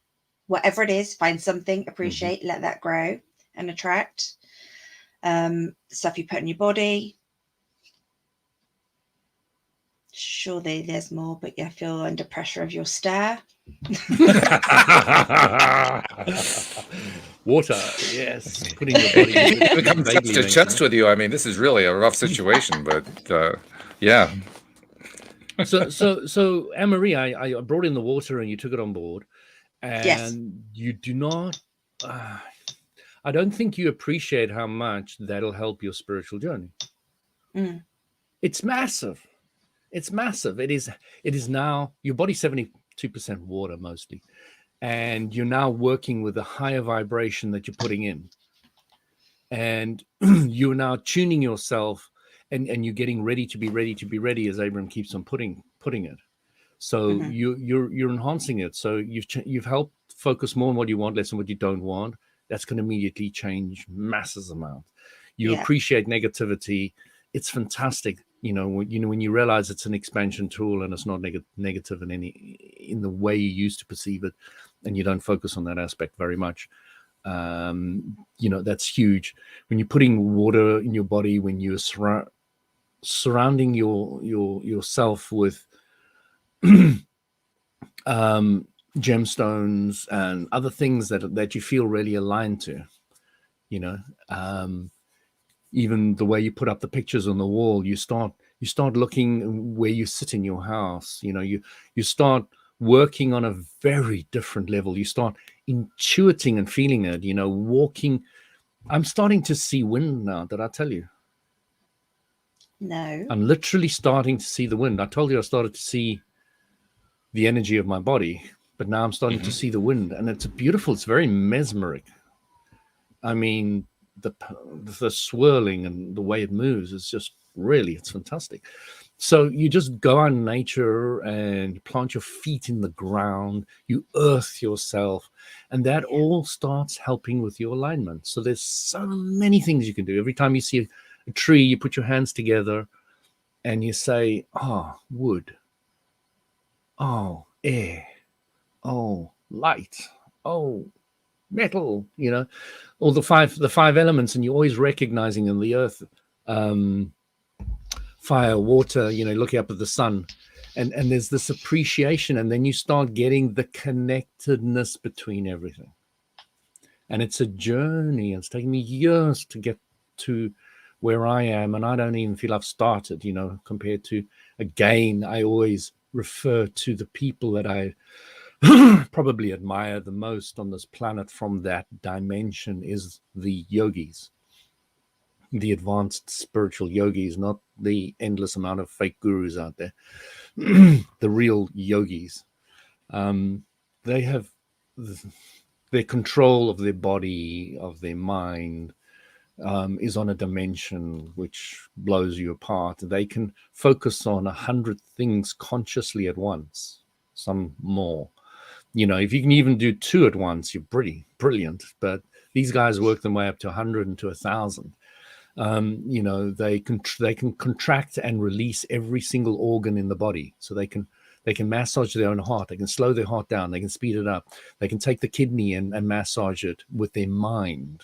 whatever it is, find something, appreciate, let that grow and attract. Stuff you put in your body. Surely there's more, but I feel under pressure of your stare. Water, yes. Putting your body It becomes vaguely to makes chest sense. with you. I mean, this is really a rough situation, but yeah. So Anne-Marie, I brought in the water and you took it on board, and Yes. you do not. I don't think you appreciate how much that'll help your spiritual journey. Mm. It's massive. It's massive. It is now your body's 72% water mostly, and you're now working with a higher vibration that you're putting in, and you're now tuning yourself, and you're getting ready to be ready, as Abram keeps on putting it. So you're enhancing it. So you've helped focus more on what you want, less on what you don't want. That's going to immediately change massive amounts. You appreciate negativity. It's fantastic. When you realize it's an expansion tool and it's not negative in the way you used to perceive it, and you don't focus on that aspect very much. That's huge. When you're putting water in your body, when you're surrounding yourself with gemstones and other things that you feel really aligned to, even the way you put up the pictures on the wall, you start looking where you sit in your house. You start working on a very different level. You start intuiting and feeling it, walking. I'm starting to see wind now. Did I tell you? No. I'm literally starting to see the wind. I told you I started to see the energy of my body, but now I'm starting to see the wind, and it's beautiful. It's very mesmeric. I mean, the swirling and the way it moves is just it's fantastic. So you just go out in nature and plant your feet in the ground, you earth yourself, and that all starts helping with your alignment. So there's so many things you can do. Every time you see a tree, you put your hands together and you say, oh, wood, oh, air, oh, light, oh, metal, all the five elements, and you're always recognizing in the earth, fire, water, looking up at the sun, and there's this appreciation, and then you start getting the connectedness between everything. And it's a journey. It's taken me years to get to where I am, and I don't even feel I've started, compared to, again, I always refer to the people that I probably admire the most on this planet from that dimension is the yogis, the advanced spiritual yogis, not the endless amount of fake gurus out there. The real yogis. They have their control of their body, of their mind, is on a dimension which blows you apart. They can focus on 100 things consciously at once, some more. If you can even do 2 at once, you're pretty brilliant. But these guys work their way up to 100 and to 1,000. They can contract and release every single organ in the body. So they can massage their own heart. They can slow their heart down. They can speed it up. They can take the kidney and massage it with their mind.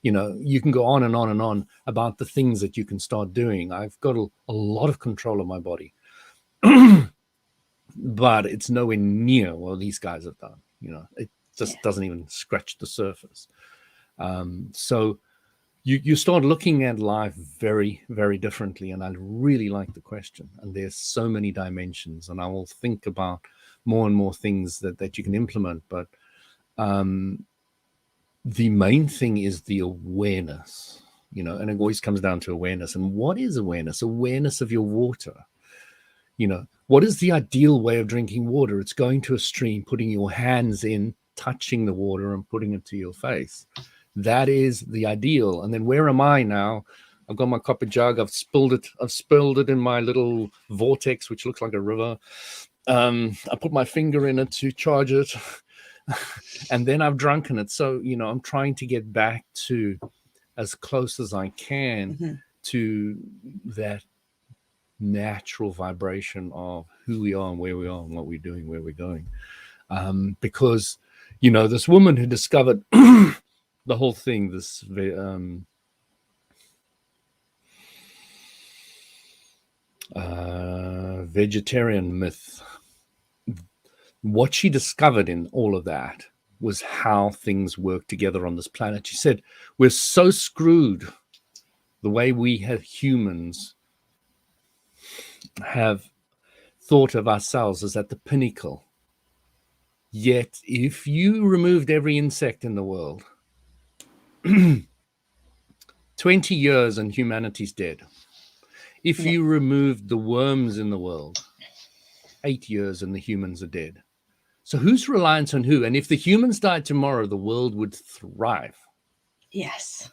You can go on and on and on about the things that you can start doing. I've got a lot of control of my body. But it's nowhere near what these guys have done. It just doesn't even scratch the surface. So you start looking at life very, very differently. And I really like the question. And there's so many dimensions. And I will think about more and more things that you can implement. But the main thing is the awareness, and it always comes down to awareness. And what is awareness? Awareness of your water. What is the ideal way of drinking water? It's going to a stream, putting your hands in, touching the water and putting it to your face. That is the ideal. And then where am I now? I've got my copper jug. I've spilled it in my little vortex, which looks like a river. I put my finger in it to charge it. And then I've drunken it. So, I'm trying to get back to as close as I can to that natural vibration of who we are and where we are and what we're doing, where we're going. Because, this woman who discovered the whole thing, this vegetarian myth, what she discovered in all of that was how things work together on this planet. She said, we're so screwed the way we have humans have thought of ourselves as at the pinnacle. Yet, if you removed every insect in the world, 20 years and humanity's dead. If you removed the worms in the world, 8 years and the humans are dead. So who's reliant on who? And if the humans died tomorrow, the world would thrive. Yes.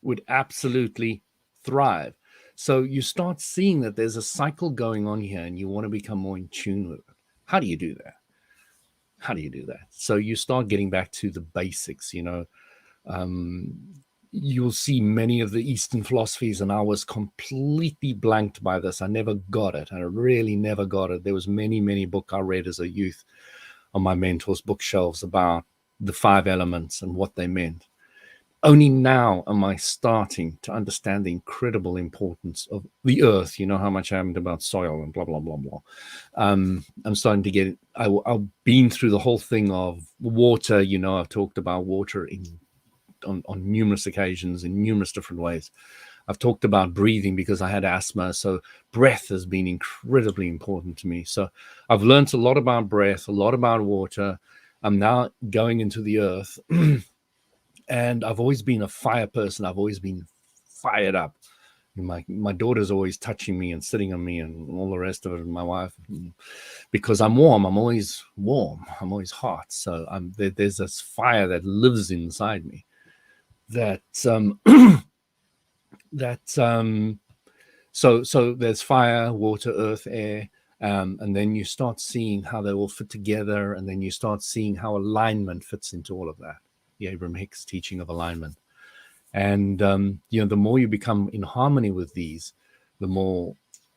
Would absolutely thrive. So you start seeing that there's a cycle going on here, and you want to become more in tune with it. How do you do that? How do you do that? So you start getting back to the basics, you'll see many of the Eastern philosophies, and I was completely blanked by this. I never got it. I really never got it. There was many books I read as a youth on my mentor's bookshelves about the 5 elements and what they meant. Only now am I starting to understand the incredible importance of the earth. You know how much I am about soil and blah, blah, blah, blah. I'm starting to get it. I've been through the whole thing of water. I've talked about water on numerous occasions in numerous different ways. I've talked about breathing because I had asthma. So breath has been incredibly important to me. So I've learned a lot about breath, a lot about water. I'm now going into the earth. And I've always been a fire person. I've always been fired up. My daughter's always touching me and sitting on me and all the rest of it, and my wife, because I'm warm. I'm always warm. I'm always hot. So there's this fire that lives inside me. So there's fire, water, earth, air, and then you start seeing how they all fit together, and then you start seeing how alignment fits into all of that. The Abraham Hicks teaching of alignment. And the more you become in harmony with these, the more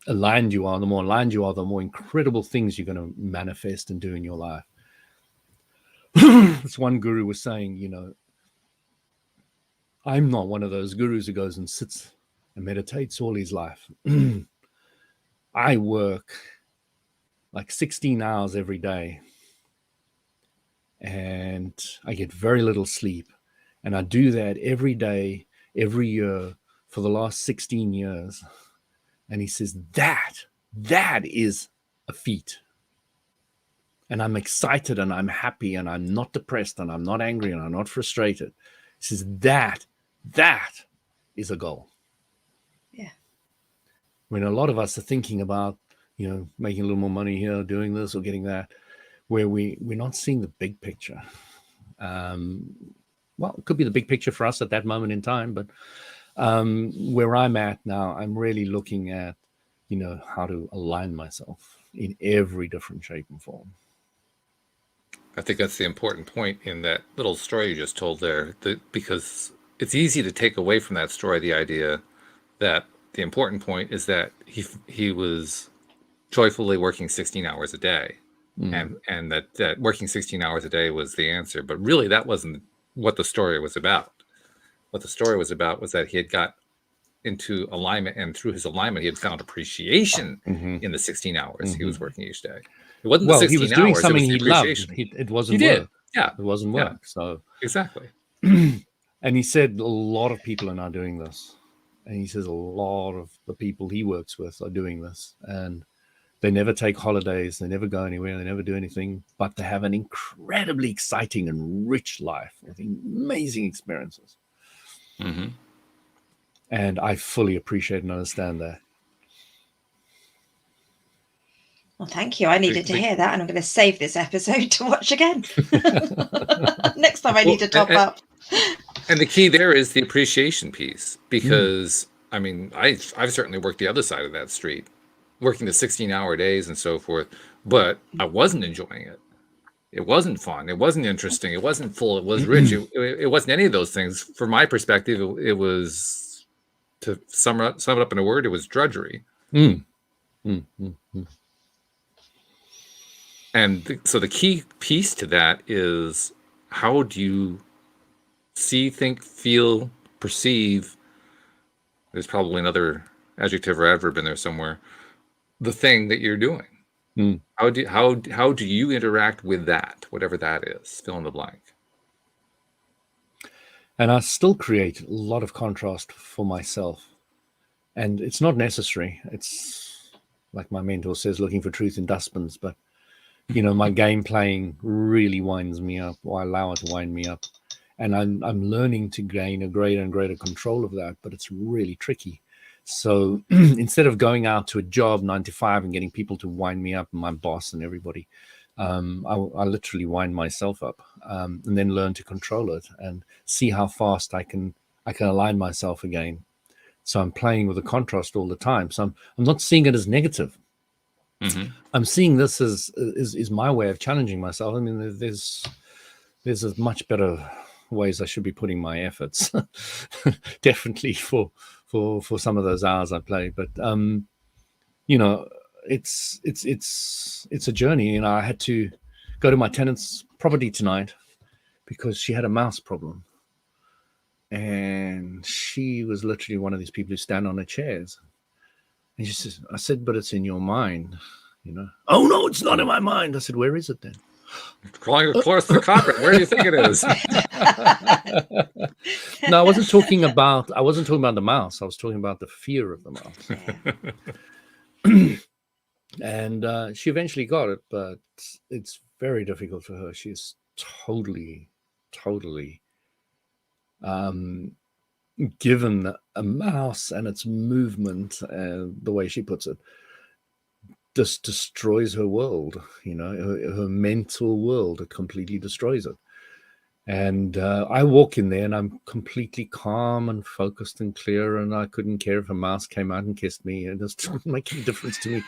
aligned you are. The more aligned you are, the more incredible things you're going to manifest and do in your life. This one guru was saying, I'm not one of those gurus who goes and sits and meditates all his life. I work like 16 hours every day, and I get very little sleep. And I do that every day, every year for the last 16 years. And he says, that is a feat. And I'm excited and I'm happy and I'm not depressed and I'm not angry and I'm not frustrated. He says, that is a goal. Yeah. When a lot of us are thinking about, making a little more money here, doing this or getting that, where we're not seeing the big picture. Well, it could be the big picture for us at that moment in time, but where I'm at now, I'm really looking at, how to align myself in every different shape and form. I think that's the important point in that little story you just told there, because it's easy to take away from that story the idea that the important point is that he was joyfully working 16 hours a day, and that working 16 hours a day was the answer. But really, that wasn't what the story was about. What the story was about was that he had got into alignment, and through his alignment, he had found appreciation in the 16 hours he was working each day. It wasn't the 16 he was doing hours, something it was he loved. It wasn't he work. did. Yeah. It wasn't work. Yeah. So exactly. And he said a lot of people are now doing this. And he says a lot of the people he works with are doing this. And they never take holidays. They never go anywhere. They never do anything. But they have an incredibly exciting and rich life with amazing experiences. Mm-hmm. And I fully appreciate and understand that. Well, thank you. I needed to hear that, and I'm going to save this episode to watch again. Next time I need to top up. And the key there is the appreciation piece, because I mean, I've certainly worked the other side of that street, working the 16-hour days and so forth, but I wasn't enjoying it. It wasn't fun. It wasn't interesting. It wasn't full. It was rich. It wasn't any of those things. From my perspective, it was, to sum it up in a word, it was drudgery. And so the key piece to that is, how do you see, think, feel, perceive? There's probably another adjective or adverb in there somewhere. The thing that you're doing. Mm. How do you interact with that, whatever that is? Fill in the blank. And I still create a lot of contrast for myself. And it's not necessary. It's like my mentor says, looking for truth in dustbins. But, my game playing really winds me up, or I allow it to wind me up. And I'm learning to gain a greater and greater control of that, but it's really tricky. So instead of going out to a job 9 to 5 and getting people to wind me up, my boss and everybody, I literally wind myself up, and then learn to control it and see how fast I can align myself again. So I'm playing with the contrast all the time. So I'm not seeing it as negative. Mm-hmm. I'm seeing this as is my way of challenging myself. I mean, there's a much better ways I should be putting my efforts, definitely for some of those hours I play. But it's a journey. I had to go to my tenant's property tonight because she had a mouse problem, and she was literally one of these people who stand on their chairs. And she says, I said, but it's in your mind, Oh no, it's not in my mind. I said, where is it then? Crawling across the carpet. Where do you think it is? No, I wasn't talking about the mouse. I was talking about the fear of the mouse. And she eventually got it, but it's very difficult for her. She's totally given a mouse and its movement, the way she puts it, just destroys her world. Her mental world. It completely destroys it. And I walk in there and I'm completely calm and focused and clear, and I couldn't care if a mouse came out and kissed me. It just didn't make any difference to me,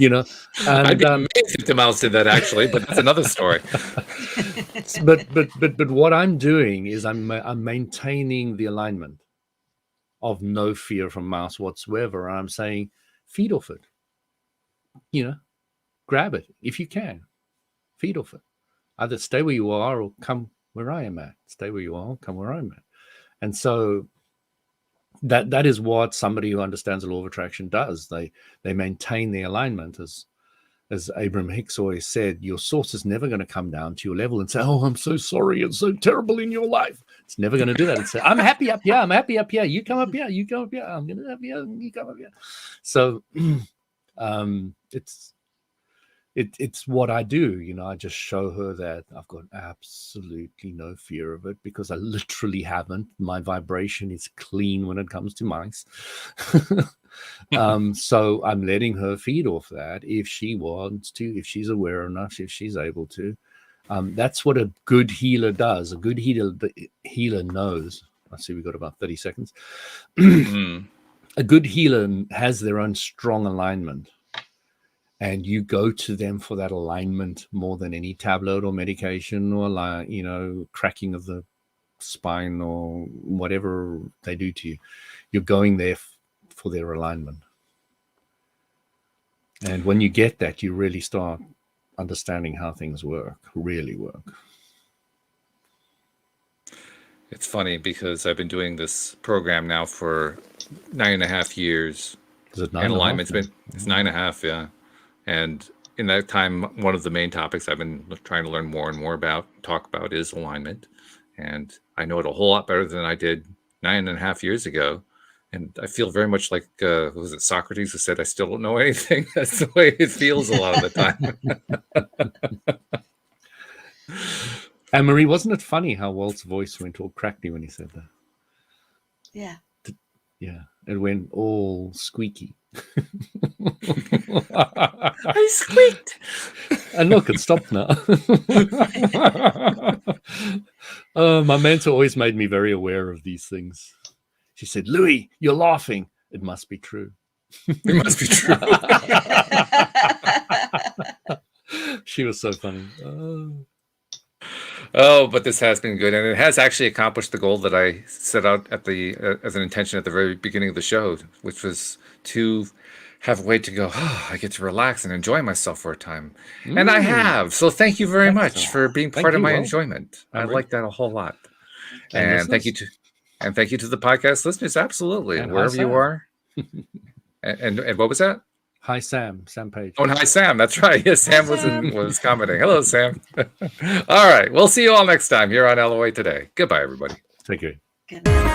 And, I'd be amazed if the mouse did that, actually, but that's another story. but what I'm doing is I'm maintaining the alignment of no fear from mouse whatsoever. I'm saying, feed off it. Grab it if you can. Feed off it. Either stay where you are or come where I am at. Stay where you are, come where I'm at. And so that is what somebody who understands the law of attraction does. They maintain the alignment. As Abraham Hicks always said, your source is never going to come down to your level and say, oh, I'm so sorry, it's so terrible in your life. It's never going to do that. It's say, I'm happy up here, I'm happy up here, you come up here, you come up here, I'm going to have you, you come up here. So it's what I do. I just show her that I've got absolutely no fear of it, because I literally haven't. My vibration is clean when it comes to mice. So I'm letting her feed off that if she wants to, if she's aware enough, if she's able to. That's what a good healer does. A good healer knows. I see we've got about 30 seconds. A good healer has their own strong alignment. And you go to them for that alignment more than any tablet or medication or, cracking of the spine or whatever they do to you. You're going there for their alignment. And when you get that, you really start understanding how things really work. It's funny because I've been doing this program now for 9.5 years. Is it 9.5? And alignment's been, it's 9.5, yeah. And in that time, one of the main topics I've been trying to learn more and more about, talk about, is alignment. And I know it a whole lot better than I did 9.5 years ago. And I feel very much like, was it Socrates who said, I still don't know anything? That's the way it feels a lot of the time. Anne-Marie, wasn't it funny how Walt's voice went all crackly when he said that? Yeah. Yeah, it went all squeaky. I squeaked. And look, it stopped now. My mentor always made me very aware of these things. She said, Louis, you're laughing. It must be true. It must be true. She was so funny. Oh, but this has been good, and it has actually accomplished the goal that I set out at the as an intention at the very beginning of the show, which was to have a way to go, oh, I get to relax and enjoy myself for a time. And I Mm. have. So thank you very much Excellent. for being Thank part of you, my Will. enjoyment. I I'm like that a whole lot. And And thank you listeners. to the podcast listeners. Absolutely. And hi, Wherever you Sam. are. And what was that? Hi, Sam Page. Oh, and hi, Sam. That's right. Yes, Sam Sam. was commenting. Hello, Sam. All right. We'll see you all next time here on LOA Today. Goodbye, everybody. Take care. Good night.